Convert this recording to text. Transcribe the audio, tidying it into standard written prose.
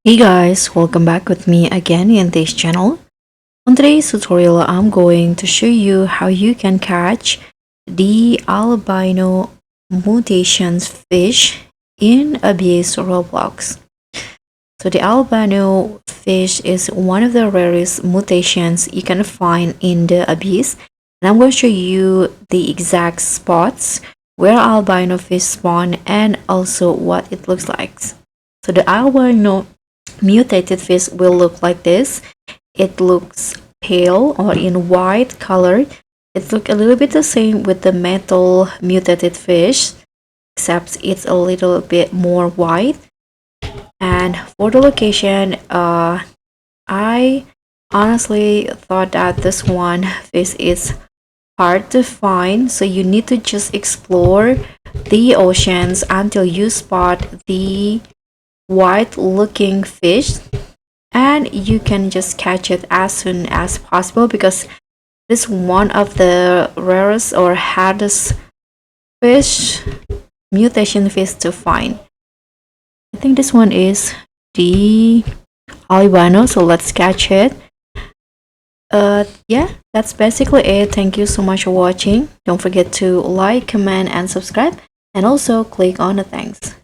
Hey guys, welcome back with me again in this channel. On today's tutorial, I'm going to show you how you can catch the albino mutations fish in Abyss Roblox. So the albino fish is one of the rarest mutations you can find in the Abyss. And I'm going to show you the exact spots where albino fish spawn and also what it looks like. So the albino mutated fish will look like this. It looks pale or in white color. It looks a little bit the same with the metal mutated fish, except it's a little bit more white. And for the location, I honestly thought that this one fish is hard to find, so you need to just explore the oceans until you spot the white looking fish, and you can just catch it as soon as possible because this is one of the rarest or hardest fish mutation fish to find. I think this one is the albino, so let's catch it. Yeah, that's basically it. Thank you so much for watching. Don't forget to like, comment and subscribe, and also click on the thanks.